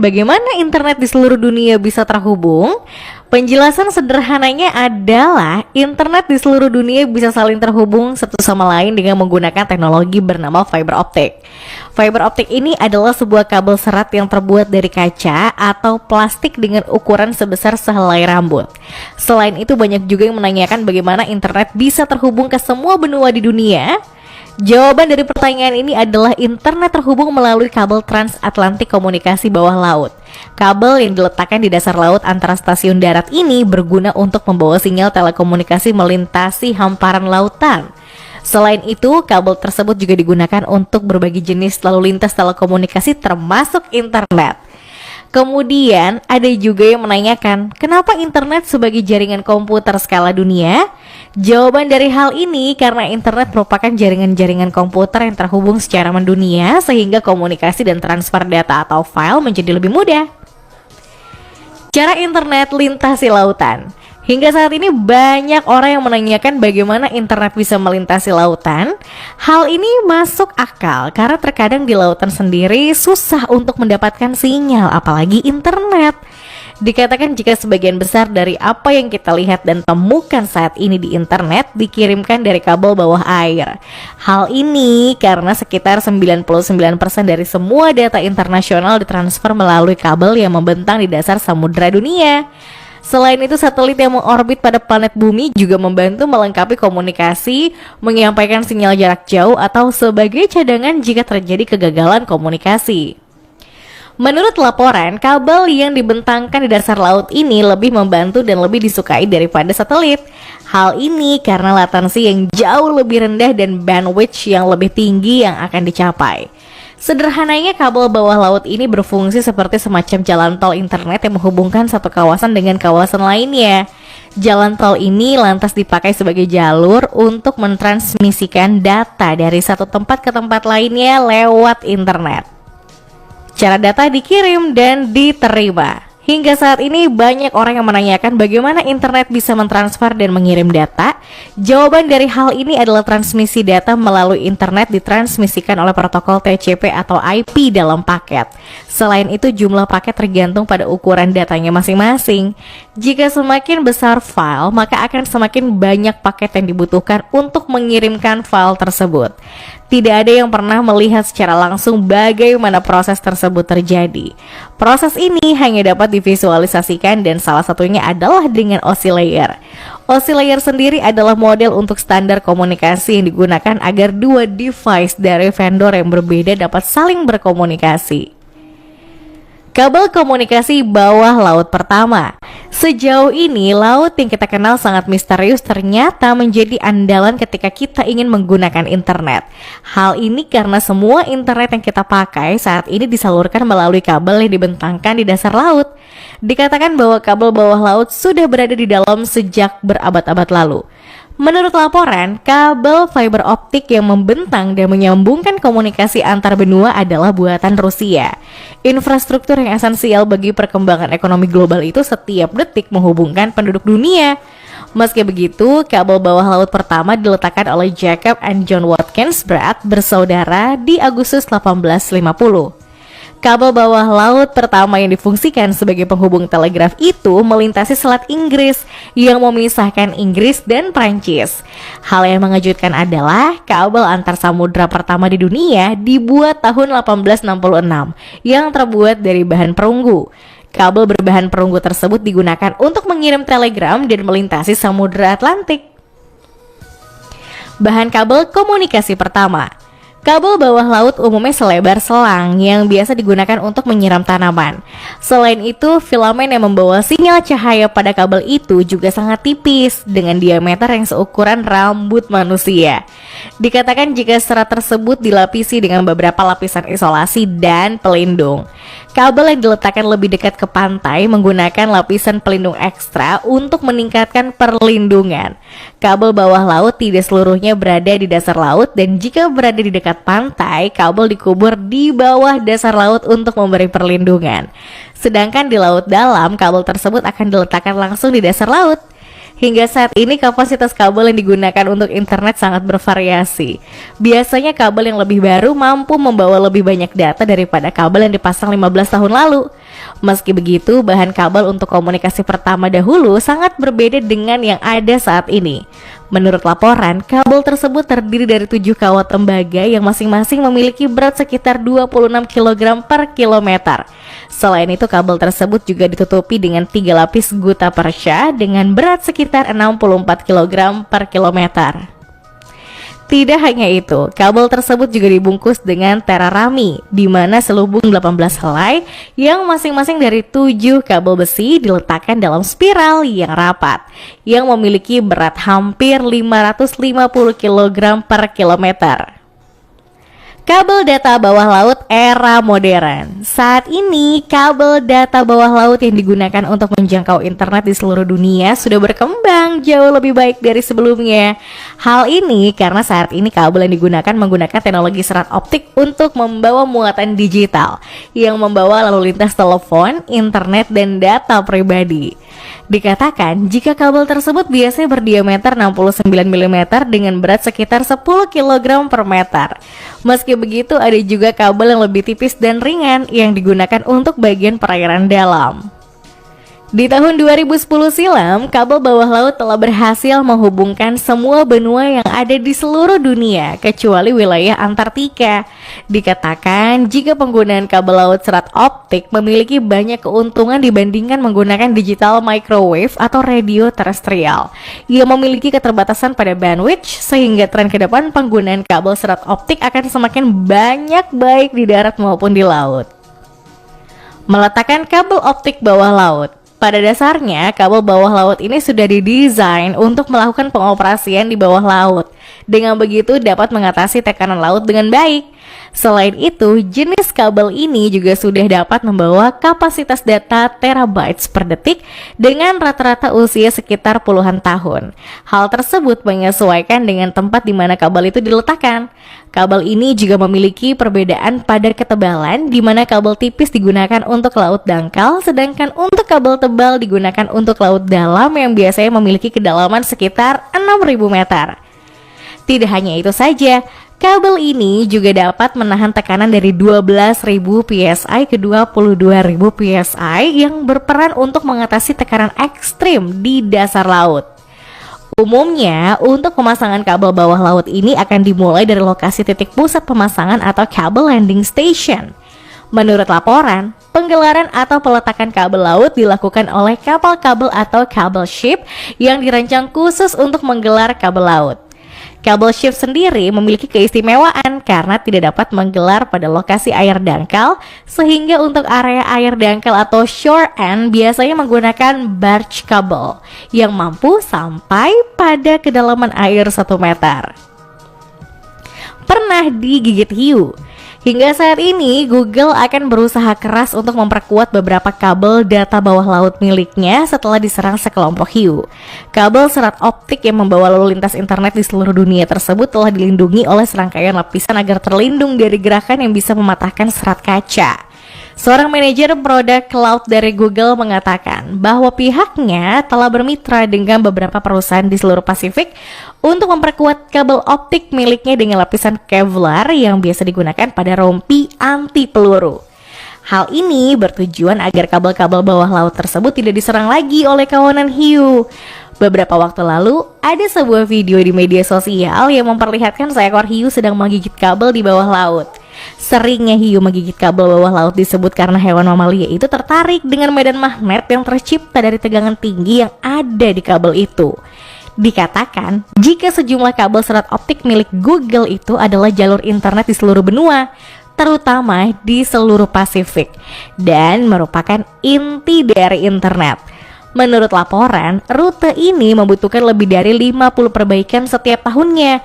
bagaimana internet di seluruh dunia bisa terhubung? Penjelasan sederhananya adalah internet di seluruh dunia bisa saling terhubung satu sama lain dengan menggunakan teknologi bernama fiber optik. Fiber optik ini adalah sebuah kabel serat yang terbuat dari kaca atau plastik dengan ukuran sebesar sehelai rambut. Selain itu, banyak juga yang menanyakan bagaimana internet bisa terhubung ke semua benua di dunia. Jawaban dari pertanyaan ini adalah internet terhubung melalui kabel transatlantik komunikasi bawah laut. Kabel yang diletakkan di dasar laut antara stasiun darat ini berguna untuk membawa sinyal telekomunikasi melintasi hamparan lautan. Selain itu, kabel tersebut juga digunakan untuk berbagai jenis lalu lintas telekomunikasi termasuk internet. Kemudian ada juga yang menanyakan, kenapa internet sebagai jaringan komputer skala dunia? Jawaban dari hal ini karena internet merupakan jaringan-jaringan komputer yang terhubung secara mendunia sehingga komunikasi dan transfer data atau file menjadi lebih mudah. Cara internet lintasi lautan. Hingga saat ini banyak orang yang menanyakan bagaimana internet bisa melintasi lautan. Hal ini masuk akal karena terkadang di lautan sendiri susah untuk mendapatkan sinyal, apalagi internet. Dikatakan jika sebagian besar dari apa yang kita lihat dan temukan saat ini di internet dikirimkan dari kabel bawah air. Hal ini karena sekitar 99% dari semua data internasional ditransfer melalui kabel yang membentang di dasar samudera dunia. Selain itu, satelit yang mengorbit pada planet bumi juga membantu melengkapi komunikasi, menyampaikan sinyal jarak jauh atau sebagai cadangan jika terjadi kegagalan komunikasi. Menurut laporan, kabel yang dibentangkan di dasar laut ini lebih membantu dan lebih disukai daripada satelit. Hal ini karena latensi yang jauh lebih rendah dan bandwidth yang lebih tinggi yang akan dicapai. Sederhananya, kabel bawah laut ini berfungsi seperti semacam jalan tol internet yang menghubungkan satu kawasan dengan kawasan lainnya. Jalan tol ini lantas dipakai sebagai jalur untuk mentransmisikan data dari satu tempat ke tempat lainnya lewat internet. Cara data dikirim dan diterima. Hingga saat ini banyak orang yang menanyakan bagaimana internet bisa mentransfer dan mengirim data. Jawaban dari hal ini adalah transmisi data melalui internet ditransmisikan oleh protokol TCP atau IP dalam paket. Selain itu, jumlah paket tergantung pada ukuran datanya masing-masing. Jika semakin besar file, maka akan semakin banyak paket yang dibutuhkan untuk mengirimkan file tersebut. Tidak ada yang pernah melihat secara langsung bagaimana proses tersebut terjadi. Proses ini hanya dapat divisualisasikan dan salah satunya adalah dengan oscillator. Oscillator sendiri adalah model untuk standar komunikasi yang digunakan agar dua device dari vendor yang berbeda dapat saling berkomunikasi. Kabel komunikasi bawah laut pertama. Sejauh ini, laut yang kita kenal sangat misterius ternyata menjadi andalan ketika kita ingin menggunakan internet. Hal ini karena semua internet yang kita pakai saat ini disalurkan melalui kabel yang dibentangkan di dasar laut. Dikatakan bahwa kabel bawah laut sudah berada di dalam sejak berabad-abad lalu. Menurut laporan, kabel fiber optik yang membentang dan menyambungkan komunikasi antar benua adalah buatan Rusia. Infrastruktur yang esensial bagi perkembangan ekonomi global itu setiap detik menghubungkan penduduk dunia. Meski begitu, kabel bawah laut pertama diletakkan oleh Jacob and John Watkins Bratt bersaudara di Agustus 1850. Kabel bawah laut pertama yang difungsikan sebagai penghubung telegraf itu melintasi Selat Inggris yang memisahkan Inggris dan Prancis. Hal yang mengejutkan adalah kabel antar samudra pertama di dunia dibuat tahun 1866 yang terbuat dari bahan perunggu. Kabel berbahan perunggu tersebut digunakan untuk mengirim telegram dan melintasi Samudra Atlantik. Bahan kabel komunikasi pertama. Kabel bawah laut umumnya selebar selang yang biasa digunakan untuk menyiram tanaman. Selain itu, filamen yang membawa sinyal cahaya pada kabel itu juga sangat tipis dengan diameter yang seukuran rambut manusia. Dikatakan jika serat tersebut dilapisi dengan beberapa lapisan isolasi dan pelindung. Kabel yang diletakkan lebih dekat ke pantai menggunakan lapisan pelindung ekstra untuk meningkatkan perlindungan. Kabel bawah laut tidak seluruhnya berada di dasar laut dan jika berada di dekat pantai, kabel dikubur di bawah dasar laut untuk memberi perlindungan. Sedangkan di laut dalam, kabel tersebut akan diletakkan langsung di dasar laut. Hingga saat ini kapasitas kabel yang digunakan untuk internet sangat bervariasi. Biasanya kabel yang lebih baru mampu membawa lebih banyak data daripada kabel yang dipasang 15 tahun lalu. Meski begitu, bahan kabel untuk komunikasi pertama dahulu sangat berbeda dengan yang ada saat ini. Menurut laporan, kabel tersebut terdiri dari 7 kawat tembaga yang masing-masing memiliki berat sekitar 26 kg per kilometer. Selain itu, kabel tersebut juga ditutupi dengan 3 lapis guta Persia dengan berat sekitar 64 kg per kilometer. Tidak hanya itu, kabel tersebut juga dibungkus dengan terarami, di mana selubung 18 helai yang masing-masing dari 7 kabel besi diletakkan dalam spiral yang rapat, yang memiliki berat hampir 550 kg per kilometer. Kabel data bawah laut era modern. Saat ini, kabel data bawah laut yang digunakan untuk menjangkau internet di seluruh dunia sudah berkembang jauh lebih baik dari sebelumnya. Hal ini karena saat ini kabel yang digunakan menggunakan teknologi serat optik untuk membawa muatan digital yang membawa lalu lintas telepon, internet, dan data pribadi. Dikatakan jika kabel tersebut biasanya berdiameter 69 mm dengan berat sekitar 10 kg per meter. Meski begitu, ada juga kabel yang lebih tipis dan ringan yang digunakan untuk bagian perairan dalam. Di tahun 2010 silam, kabel bawah laut telah berhasil menghubungkan semua benua yang ada di seluruh dunia, kecuali wilayah Antartika. Dikatakan jika penggunaan kabel laut serat optik memiliki banyak keuntungan dibandingkan menggunakan digital microwave atau radio terestrial. Ia memiliki keterbatasan pada bandwidth, sehingga tren ke depan penggunaan kabel serat optik akan semakin banyak baik di darat maupun di laut. Meletakkan kabel optik bawah laut. Pada dasarnya, kabel bawah laut ini sudah didesain untuk melakukan pengoperasian di bawah laut. Dengan begitu dapat mengatasi tekanan laut dengan baik. Selain itu, jenis kabel ini juga sudah dapat membawa kapasitas data terabytes per detik dengan rata-rata usia sekitar puluhan tahun. Hal tersebut menyesuaikan dengan tempat di mana kabel itu diletakkan. Kabel ini juga memiliki perbedaan pada ketebalan, di mana kabel tipis digunakan untuk laut dangkal, sedangkan untuk kabel tebal digunakan untuk laut dalam yang biasanya memiliki kedalaman sekitar 6.000 meter. Tidak hanya itu saja, kabel ini juga dapat menahan tekanan dari 12.000 psi ke 22.000 psi yang berperan untuk mengatasi tekanan ekstrim di dasar laut. Umumnya, untuk pemasangan kabel bawah laut ini akan dimulai dari lokasi titik pusat pemasangan atau cable landing station. Menurut laporan, penggelaran atau peletakan kabel laut dilakukan oleh kapal kabel atau cable ship yang dirancang khusus untuk menggelar kabel laut. Kabel ship sendiri memiliki keistimewaan karena tidak dapat menggelar pada lokasi air dangkal, sehingga untuk area air dangkal atau shore end biasanya menggunakan barge kabel yang mampu sampai pada kedalaman air 1 meter. Pernah digigit hiu? Hingga saat ini, Google akan berusaha keras untuk memperkuat beberapa kabel data bawah laut miliknya setelah diserang sekelompok hiu. Kabel serat optik yang membawa lalu lintas internet di seluruh dunia tersebut telah dilindungi oleh serangkaian lapisan agar terlindung dari gerakan yang bisa mematahkan serat kaca. Seorang manajer produk cloud dari Google mengatakan bahwa pihaknya telah bermitra dengan beberapa perusahaan di seluruh Pasifik untuk memperkuat kabel optik miliknya dengan lapisan Kevlar yang biasa digunakan pada rompi anti peluru. Hal ini bertujuan agar kabel-kabel bawah laut tersebut tidak diserang lagi oleh kawanan hiu. Beberapa waktu lalu, ada sebuah video di media sosial yang memperlihatkan seekor hiu sedang menggigit kabel di bawah laut. Seringnya hiu menggigit kabel bawah laut disebut karena hewan mamalia itu tertarik dengan medan magnet yang tercipta dari tegangan tinggi yang ada di kabel itu. Dikatakan, jika sejumlah kabel serat optik milik Google itu adalah jalur internet di seluruh benua, terutama di seluruh Pasifik, dan merupakan inti dari internet. Menurut laporan, rute ini membutuhkan lebih dari 50 perbaikan setiap tahunnya